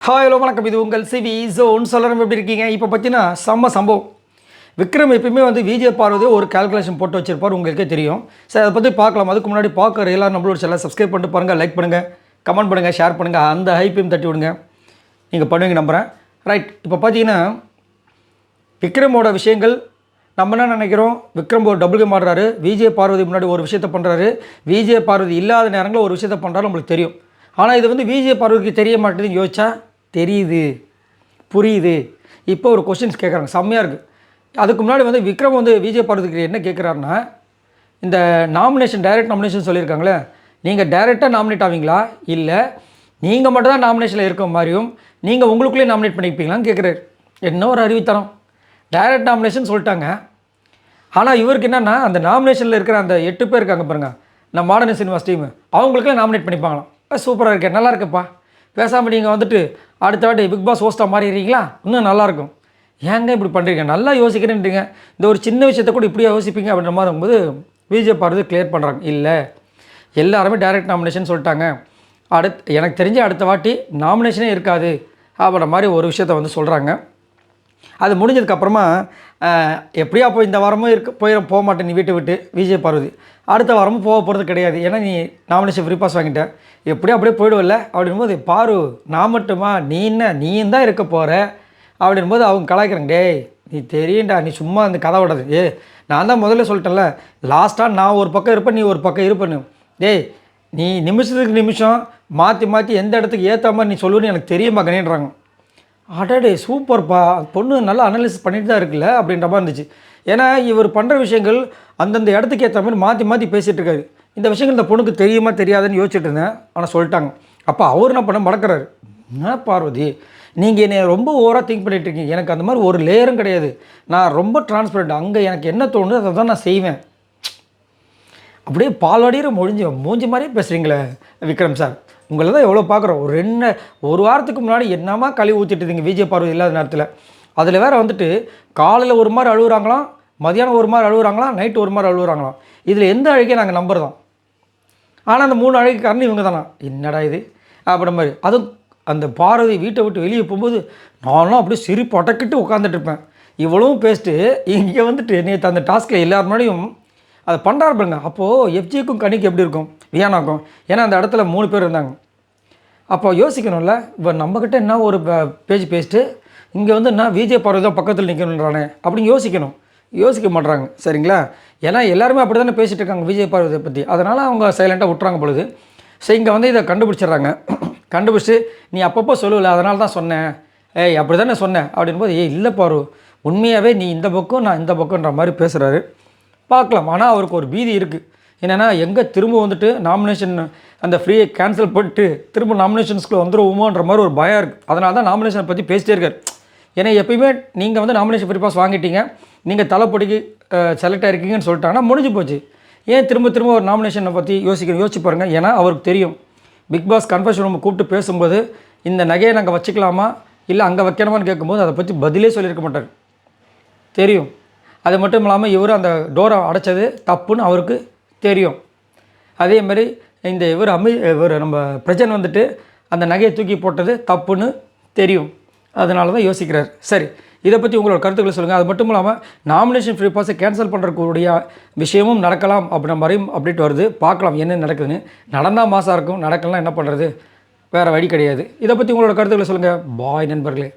Hi hello வணக்கம். இது உங்கள் சிவி ஜோன். சொல்லணும் எப்படி இருக்கீங்க? இப்போ பார்த்தீங்கன்னா சம்பவம். விக்ரம் எப்பயுமே வந்து விஜய் பார்வதி ஒரு கால்குலேஷன் போட்டு வச்சிருப்பார், உங்களுக்கே தெரியும். சரி, அதை பற்றி பார்க்கலாம். அதுக்கு முன்னாடி பார்க்குற எல்லாரும் நம்மளோட சேனலை சப்ஸ்கிரைப் பண்ணிட்டு பாருங்கள், லைக் பண்ணுங்கள், கமெண்ட் பண்ணுங்கள், ஷேர் பண்ணுங்கள், அந்த ஹைப்பையும் தட்டி விடுங்க. நீங்கள் பண்ணுவீங்க நம்புகிறேன். ரைட், இப்போ பார்த்தீங்கன்னா விக்ரமோட விஷயங்கள் நம்ம என்ன நினைக்கிறோம், விக்ரம் ஒரு டபுள் கேம் ஆடுறாரு, விஜய் பார்வதி முன்னாடி ஒரு விஷயத்தை பண்ணுறாரு, விஜய் பார்வதி இல்லாத நேரங்களில் ஒரு விஷயத்தை பண்ணுறாரு, நம்மளுக்கு தெரியும். ஆனால் இது வந்து விஜய் பார்வதிக்கு தெரிய மாட்டேதுன்னு யோசிச்சா தெரியுது, புரியுது. இப்போ ஒரு கொஸ்டின்ஸ் கேட்குறாங்க, செம்மையாக இருக்குது. அதுக்கு முன்னாடி வந்து விக்ரம் வந்து விஜய் பார்வதிக்கு என்ன கேட்குறாருன்னா, இந்த நாமினேஷன் டைரக்ட் நாமினேஷன் சொல்லியிருக்காங்களே, நீங்கள் டைரெக்டாக நாமினேட் ஆவீங்களா, இல்லை நீங்கள் மட்டும் தான் நாமினேஷனில் இருக்க மாதிரியும் நீங்கள் உங்களுக்குள்ளேயே நாமினேட் பண்ணிப்பீங்களான்னு கேட்குறாரு. என்ன ஒரு அறிவித்தரம்! டைரக்ட் நாமினேஷன் சொல்லிட்டாங்க. ஆனால் இவருக்கு என்னென்னா, அந்த நாமினேஷனில் இருக்கிற அந்த 8 பேர் இருக்காங்க பாருங்கள், நம்ம மாடர்ன் சினிமாஸ் டீமு, அவங்களுக்குலாம் நாமினேட் பண்ணிப்பாங்களாம். சூப்பராக இருக்கேன், நல்லா இருக்குப்பா. பேசாமல் நீங்கள் வந்துட்டு அடுத்த வாட்டி பிக் பாஸ் ஹோஸ்ட்டாக மாறிடுறீங்களா, இன்னும் நல்லாயிருக்கும். ஏங்க இப்படி பண்ணுறீங்க, நல்லா யோசிக்கிறேன்றீங்க, இந்த ஒரு சின்ன விஷயத்தை கூட இப்படியே யோசிப்பீங்க அப்படின்ற மாதிரி இருக்கும்போது விஜய் பார்வதி கிளியர் பண்ணுறாங்க. இல்லை, எல்லாருமே டைரக்ட் நாமினேஷன் சொல்லிட்டாங்க, எனக்கு தெரிஞ்ச அடுத்த வாட்டி நாமினேஷனே இருக்காது அப்படின்ற மாதிரி ஒரு விஷயத்த வந்து சொல்கிறாங்க. அது முடிஞ்சதுக்கப்புறமா எப்படியா போய் இந்த வாரமும் போக மாட்டேன் நீ வீட்டை விட்டு விஜய் பார்வதி, அடுத்த வாரமும் போக போகிறது கிடையாது, ஏன்னா நீ நாமினேஷன் ஃப்ரீ பாஸ் வாங்கிட்டேன், எப்படியும் அப்படியே போய்டுவில்ல அப்படின்போது, பாரு நான் மட்டுமா, நீயும் தான் இருக்க போகிற அப்படின்போது அவங்க கலாய்க்கிறாங்க. டேய் நீ தெரியும்டா, நீ சும்மா அந்த கதை விடாது, நான் தான் முதல்ல சொல்லிட்டேன்ல, லாஸ்ட்டாக நான் ஒரு பக்கம் இருப்பேன், நீ ஒரு பக்கம் இருப்பேன்னு. டேய் நீ நிமிஷத்துக்கு நிமிஷம் மாற்றி எந்த இடத்துக்கு ஏற்ற மாதிரி நீ சொல்லுன்னு எனக்கு தெரியுமா கணின்றாங்க. அடடே சூப்பர்ப்பா, பொண்ணு நல்லா அனலைசிஸ் பண்ணிட்டு தான் இருக்குல்ல அப்படின்ற மாதிரி இருந்துச்சு. ஏன்னா இவர் பண்ணுற விஷயங்கள் அந்தந்த இடத்துக்கு ஏற்ற மாதிரி மாற்றி பேசிகிட்டு இருக்காரு. இந்த விஷயங்கள் இந்த பொண்ணுக்கு தெரியுமா தெரியாதுன்னு யோசிச்சுட்டு இருந்தேன், ஆனால் சொல்லிட்டாங்க. அப்போ அவர் என்ன பண்ண மடக்கிறாரு, என்ன பார்வதி நீங்கள் என்னை ரொம்ப ஓவராக திங்க் பண்ணிகிட்டு இருக்கீங்க, எனக்கு அந்த மாதிரி ஒரு லேயரும் கிடையாது, நான் ரொம்ப டிரான்ஸ்பரண்ட், அங்கே எனக்கு என்ன தோணுது அதை தான் நான் செய்வேன். அப்படியே பால்வாடியில் மூஞ்சி மாதிரியே பேசுகிறீங்களே விக்ரம் சார், உங்களை தான் எவ்வளோ பார்க்குறோம். ஒரு வாரத்துக்கு முன்னாடி என்னமா கழுவி ஊற்றிட்டுருந்தீங்க விஜய் பார்வதி இல்லாத நேரத்தில். அதில் வேறு வந்துட்டு காலையில் ஒரு மாதிரி அழுகுறாங்களாம், மதியானம் ஒரு மாதிரி அழுகுறாங்களாம், நைட்டு ஒரு மாதிரி அழுகுறாங்களாம். இதில் எந்த அழுகையை நாங்கள் நம்புறதான்? ஆனால் அந்த 3 அழுகை காரணம் இவங்க தானா, என்னடா இது அப்படி மாதிரி. அதுவும் அந்த பார்வதி வீட்டை விட்டு வெளியே போகும்போது நானும் அப்படியே சிரிப்பு அடக்கிட்டு உட்காந்துட்டு இருப்பேன். இவ்வளவும் பேசிட்டு இங்கே வந்துட்டு நேற்று அந்த டாஸ்கில் எல்லார் முன்னாடியும் அதை பண்ணுறாரு பாருங்க. அப்போது எஃப்ஜிக்கும் கனிக்கு எப்படி இருக்கும், வியானாக்கும், ஏன்னா அந்த இடத்துல 3 பேர் இருந்தாங்க. அப்போ யோசிக்கணும்ல, இப்போ நம்மக்கிட்ட என்ன ஒரு பேஜ் பேசிட்டு இங்கே வந்து என்ன விஜய் பார்வதி தான் பக்கத்தில் நிற்கணுன்றானே அப்படின்னு யோசிக்க மாட்றாங்க, சரிங்களா? ஏன்னா எல்லாருமே அப்படி தானே பேசிகிட்டு இருக்காங்க விஜய் பார்வதியை பற்றி, அதனால் அவங்க சைலண்ட்டாக விட்டுறாங்க பொழுது. ஸோ இங்கே வந்து இதை கண்டுபிடிச்சிட்றாங்க. கண்டுபிடிச்சி நீ அப்பப்போ சொல்லலை, அதனால தான் சொன்னேன், அப்படி தானே சொன்னேன் அப்படின்போது, இல்லை பாரு உண்மையாகவே நீ இந்த பக்கம் நான் இந்த பக்கம்ன்ற மாதிரி பேசுகிறாரு. பார்க்கலாம். ஆனால் அவருக்கு ஒரு பீதி இருக்குது, என்னென்னா எங்கே திரும்ப வந்துட்டு நாமினேஷன் அந்த ஃப்ரீயை கேன்சல் பண்ணிட்டு திரும்ப நாமினேஷன்ஸ்குள்ளே வந்துடுவோமோன்ற மாதிரி ஒரு பயம் இருக்குது. அதனால தான் நாமினேஷனை பற்றி பேசிட்டே இருக்கார். ஏன்னா எப்பயுமே நீங்கள் வந்து நாமினேஷன் ஃப்ரீ பாஸ் வாங்கிட்டீங்க, நீங்கள் தலைப்படிக்கு செலக்ட் ஆகிருக்கீங்கன்னு சொல்லிட்டாங்கன்னா முடிஞ்சு போச்சு. ஏன் திரும்ப ஒரு நாமினேஷனை பற்றி யோசிச்சு பாருங்கள். ஏன்னா அவருக்கு தெரியும், பிக் பாஸ் கன்ஃபர்ஷன் ரூம் கூப்பிட்டு பேசும்போது இந்த நகையை நாங்கள் வச்சுக்கலாமா இல்லை அங்கே வைக்கணுமான்னு கேட்கும்போது அதை பற்றி பதிலே சொல்லியிருக்க மாட்டார், தெரியும். அது மட்டும் இல்லாமல் இவர் அந்த டோரை அடைச்சது தப்புன்னு அவருக்கு தெரியும். அதே மாதிரி இந்த இவர் நம்ம பிரஜன் வந்துட்டு அந்த நகையை தூக்கி போட்டது தப்புன்னு தெரியும். அதனால தான் யோசிக்கிறார். சரி, இதை பற்றி உங்களோட கருத்துக்களை சொல்லுங்கள். அது மட்டும் இல்லாமல் நாமினேஷன் ஃப்ரீ பாஸை கேன்சல் பண்ணுறக்கூடிய விஷயமும் நடக்கலாம் அப்படின்ற மாதிரியும் அப்டேட் வருது. பார்க்கலாம் என்ன நடக்குதுன்னு. நடந்தால் மாசாக இருக்கும், நடக்கலாம் என்ன பண்ணுறது, வேறு வழி கிடையாது. இதை பற்றி உங்களோட கருத்துக்களை சொல்லுங்கள். பாய் நண்பர்களே.